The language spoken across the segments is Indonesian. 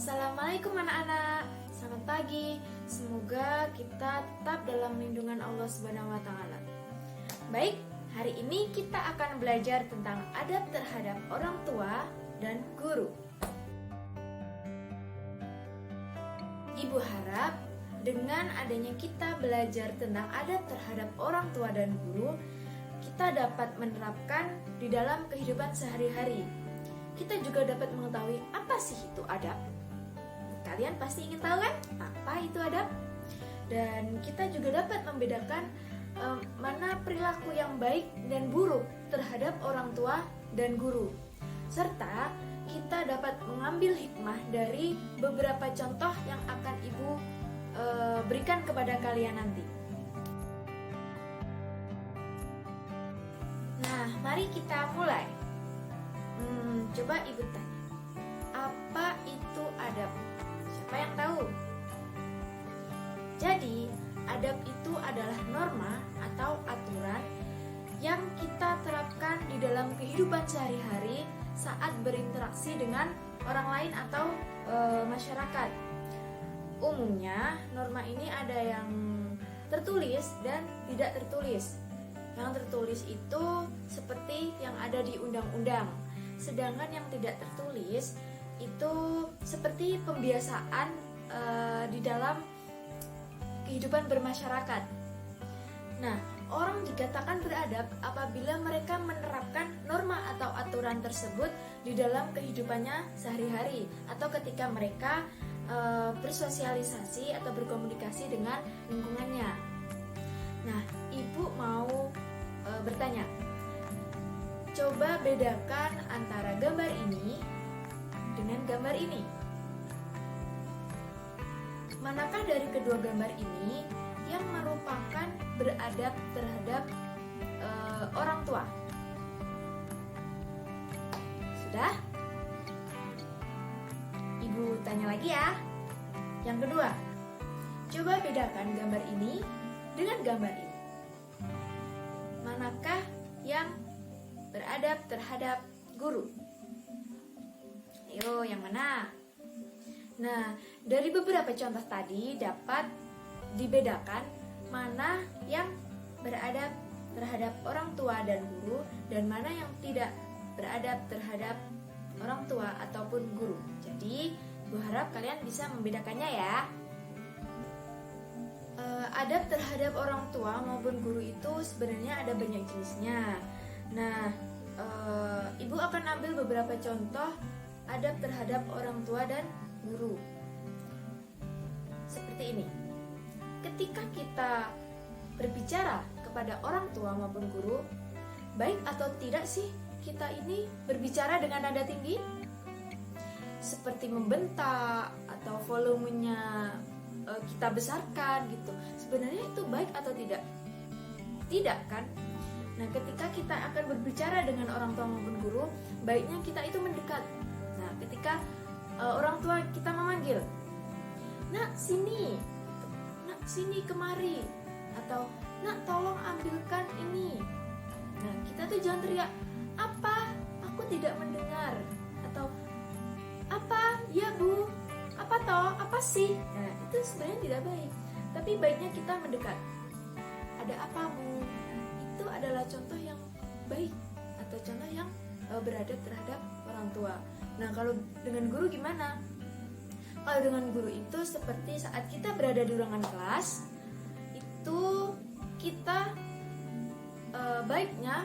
Assalamualaikum anak-anak, selamat pagi. Semoga kita tetap dalam lindungan Allah Subhanahu wa Ta'ala. Baik, hari ini kita akan belajar tentang adab terhadap orang tua dan guru. Ibu harap dengan adanya kita belajar tentang adab terhadap orang tua dan guru, kita dapat menerapkan di dalam kehidupan sehari-hari. Kita juga dapat mengetahui apa sih itu adab. Kalian pasti ingin tahu kan apa itu adab? Dan kita juga dapat membedakan mana perilaku yang baik dan buruk terhadap orang tua dan guru. Serta kita dapat mengambil hikmah dari beberapa contoh yang akan Ibu berikan kepada kalian nanti. Nah, mari kita mulai. Coba Ibu tanya, apa itu adab? Siapa yang tahu? Jadi, adab itu adalah norma atau aturan yang kita terapkan di dalam kehidupan sehari-hari saat berinteraksi dengan orang lain atau masyarakat. Umumnya, norma ini ada yang tertulis dan tidak tertulis. Yang tertulis itu seperti yang ada di undang-undang. Sedangkan yang tidak tertulis itu seperti pembiasaan di dalam kehidupan bermasyarakat. Nah, orang dikatakan beradab apabila mereka menerapkan norma atau aturan tersebut di dalam kehidupannya sehari-hari atau ketika mereka bersosialisasi atau berkomunikasi dengan lingkungannya. Nah, Ibu mau bertanya, coba bedakan antara gambar ini dengan gambar ini. Manakah dari kedua gambar ini yang merupakan beradab terhadap orang tua? Sudah? Ibu tanya lagi ya. Yang kedua, coba bedakan gambar ini dengan gambar ini. Manakah yang beradab terhadap guru? Ayo, yang mana? Nah, dari beberapa contoh tadi dapat dibedakan mana yang beradab terhadap orang tua dan guru dan mana yang tidak beradab terhadap orang tua ataupun guru. Jadi, Ibu harap kalian bisa membedakannya ya. Adab terhadap orang tua maupun guru itu sebenarnya ada banyak jenisnya. Nah, Ibu akan ambil beberapa contoh adab terhadap orang tua dan guru. Seperti ini. Ketika kita berbicara kepada orang tua maupun guru, baik atau tidak sih kita ini berbicara dengan nada tinggi? Seperti membentak atau volumenya kita besarkan gitu. Sebenarnya itu baik atau tidak? Tidak kan? Nah, ketika kita akan berbicara dengan orang tua maupun guru, baiknya kita itu mendekat. Nah, ketika orang tua kita memanggil, "Nak, sini. Nak, sini kemari." Atau, "Nak, tolong ambilkan ini." Nah, kita tuh jangan teriak, "Apa? Aku tidak mendengar." Atau, "Apa? Ya, Bu. Apa toh? Apa sih?" Nah, itu sebenarnya tidak baik. Tapi baiknya kita mendekat. "Ada apa, Bu?" Itu adalah contoh yang baik atau contoh yang beradab terhadap orang tua. Nah, kalau dengan guru gimana? Kalau dengan guru itu seperti saat kita berada di ruangan kelas, itu kita baiknya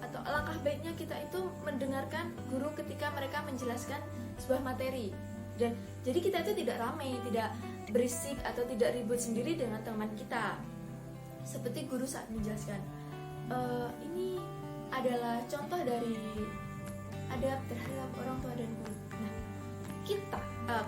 atau alangkah baiknya kita itu mendengarkan guru ketika mereka menjelaskan sebuah materi. Dan jadi kita itu tidak ramai, tidak berisik atau tidak ribut sendiri dengan teman kita. Seperti guru saat menjelaskan, ini adalah contoh dari adab terhadap orang tua dan guru. Nah, kita,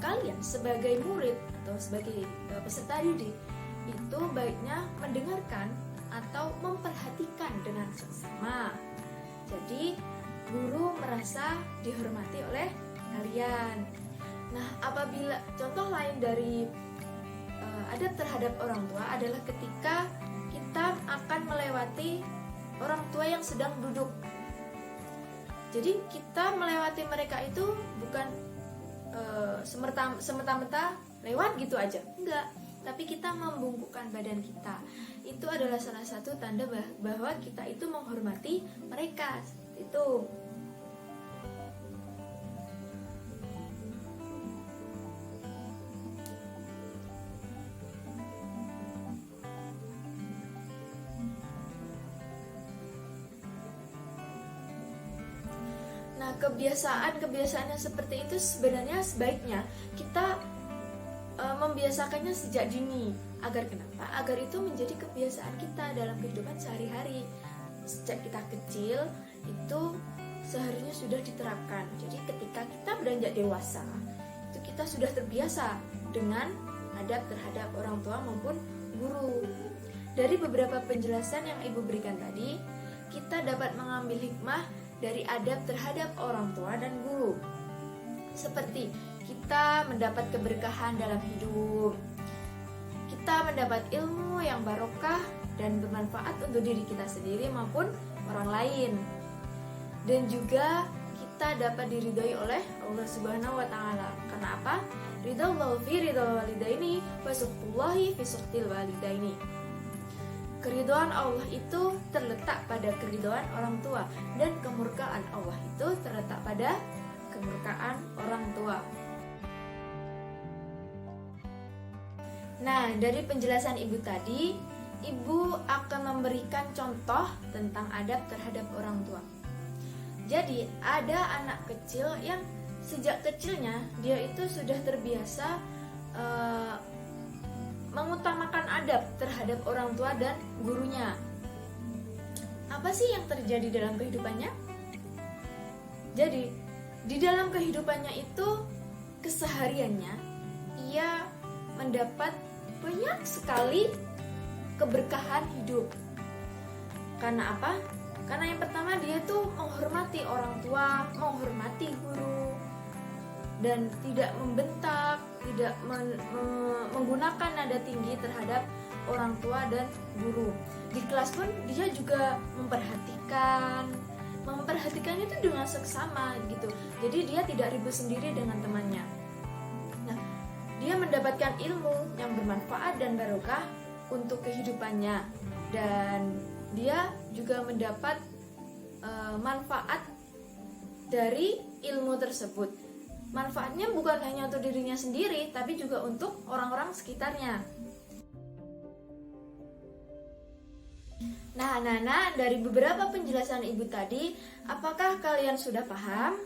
kalian sebagai murid atau sebagai peserta didik itu baiknya mendengarkan atau memperhatikan dengan seksama. Jadi guru merasa dihormati oleh kalian. Nah, apabila contoh lain dari adab terhadap orang tua adalah ketika kita akan melewati orang tua yang sedang duduk. Jadi kita melewati mereka itu bukan semata-mata lewat gitu aja, enggak. Tapi kita membungkukkan badan kita. Itu adalah salah satu tanda bahwa kita itu menghormati mereka. Itu. Nah, kebiasaan yang seperti itu sebenarnya sebaiknya kita membiasakannya sejak dini. Agar kenapa? Agar itu menjadi kebiasaan kita dalam kehidupan sehari-hari. Sejak kita kecil itu seharusnya sudah diterapkan. Jadi ketika kita beranjak dewasa, itu kita sudah terbiasa dengan adab terhadap orang tua maupun guru. Dari beberapa penjelasan yang Ibu berikan tadi, kita dapat mengambil hikmah dari adab terhadap orang tua dan guru. Seperti kita mendapat keberkahan dalam hidup, kita mendapat ilmu yang barokah dan bermanfaat untuk diri kita sendiri maupun orang lain. Dan juga kita dapat diridhoi oleh Allah Subhanahu wa taala. Karena apa? Ridallahu fi ridal walidaini wa sukhtullahi fi sukhtil walidaini. Keridhaan Allah itu terletak pada keridhaan orang tua, dan kemurkaan Allah itu terletak pada kemurkaan orang tua. Nah, dari penjelasan Ibu tadi, Ibu akan memberikan contoh tentang adab terhadap orang tua. Jadi, ada anak kecil yang sejak kecilnya dia itu sudah terbiasa mengutamakan adab terhadap orang tua dan gurunya. Apa sih yang terjadi dalam kehidupannya? Jadi, di dalam kehidupannya itu kesehariannya ia mendapat banyak sekali keberkahan hidup. Karena apa? Karena yang pertama dia tuh menghormati orang tua, menghormati guru, dan tidak membentak, tidak menggunakan nada tinggi terhadap orang tua dan guru. Di kelas pun dia juga memperhatikan itu dengan seksama gitu. Jadi dia tidak ribut sendiri dengan temannya. Nah, dia mendapatkan ilmu yang bermanfaat dan barokah untuk kehidupannya, dan dia juga mendapat manfaat dari ilmu tersebut. Manfaatnya bukan hanya untuk dirinya sendiri, tapi juga untuk orang-orang sekitarnya. Nah, dari beberapa penjelasan Ibu tadi, apakah kalian sudah paham?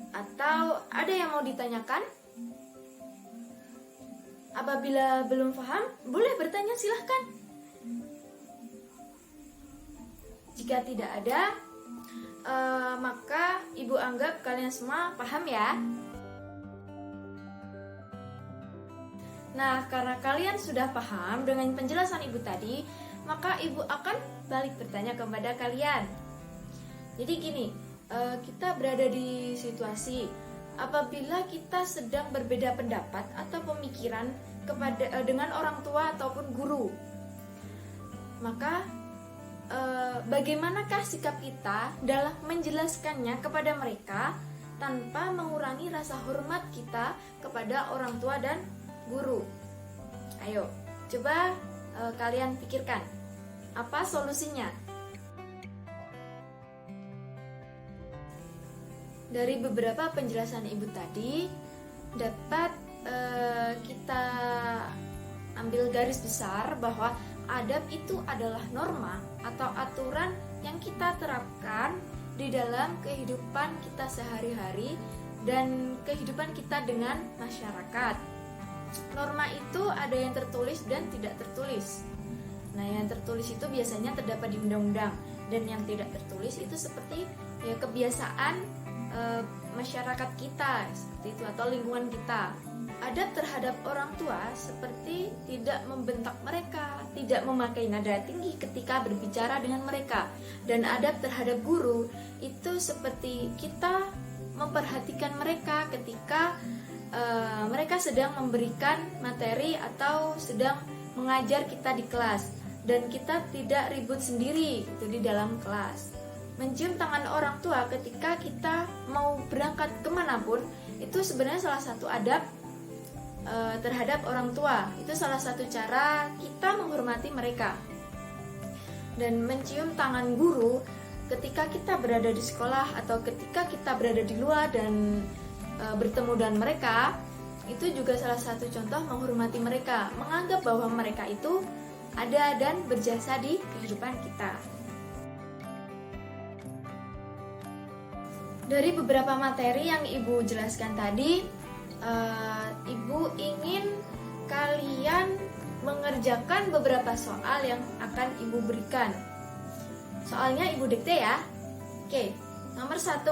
Atau ada yang mau ditanyakan? Apabila belum paham, boleh bertanya, silahkan. Jika tidak ada, maka Ibu anggap kalian semua paham ya. Nah, karena kalian sudah paham dengan penjelasan Ibu tadi, maka Ibu akan balik bertanya kepada kalian. Jadi gini, kita berada di situasi apabila kita sedang berbeda pendapat atau pemikiran dengan orang tua ataupun guru, maka bagaimanakah sikap kita dalam menjelaskannya kepada mereka tanpa mengurangi rasa hormat kita kepada orang tua dan guru? Ayo, coba kalian pikirkan, apa solusinya? Dari beberapa penjelasan Ibu tadi dapat kita ambil garis besar bahwa adab itu adalah norma atau aturan yang kita terapkan di dalam kehidupan kita sehari-hari dan kehidupan kita dengan masyarakat. Norma itu ada yang tertulis dan tidak tertulis. Nah, yang tertulis itu biasanya terdapat di undang-undang, dan yang tidak tertulis itu seperti ya kebiasaan masyarakat kita seperti itu, atau lingkungan kita. Adab terhadap orang tua seperti tidak membentak mereka, tidak memakai nada tinggi ketika berbicara dengan mereka. Dan adab terhadap guru itu seperti kita memperhatikan mereka ketika mereka sedang memberikan materi atau sedang mengajar kita di kelas, dan kita tidak ribut sendiri itu di dalam kelas. mencium tangan orang tua ketika kita mau berangkat kemanapun itu sebenarnya salah satu adab terhadap orang tua. Itu salah satu cara kita menghormati mereka. Dan mencium tangan guru ketika kita berada di sekolah atau ketika kita berada di luar dan bertemu dengan mereka, itu juga salah satu contoh menghormati mereka, menganggap bahwa mereka itu ada dan berjasa di kehidupan kita. Dari beberapa materi yang Ibu jelaskan tadi, Ibu ingin kalian mengerjakan beberapa soal yang akan Ibu berikan. Soalnya Ibu dikte ya. Oke, nomor 1.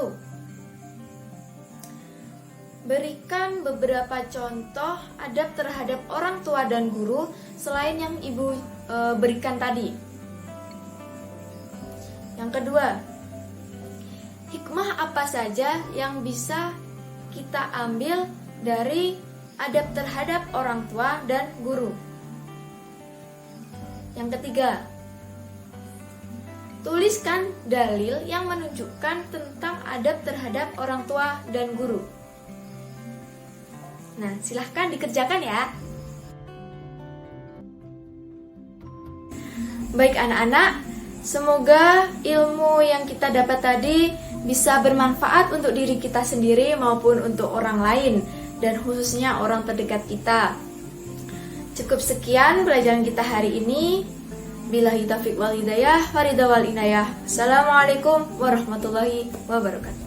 Berikan beberapa contoh adab terhadap orang tua dan guru selain yang Ibu berikan tadi. Yang kedua, hikmah apa saja yang bisa kita ambil dari adab terhadap orang tua dan guru? Yang ketiga, tuliskan dalil yang menunjukkan tentang adab terhadap orang tua dan guru. Nah, silahkan dikerjakan ya. Baik anak-anak, semoga ilmu yang kita dapat tadi bisa bermanfaat untuk diri kita sendiri maupun untuk orang lain, dan khususnya orang terdekat kita. Cukup sekian pelajaran kita hari ini. Billahi taufiq wal hidayah, waridha wal inayah. Assalamualaikum warahmatullahi wabarakatuh.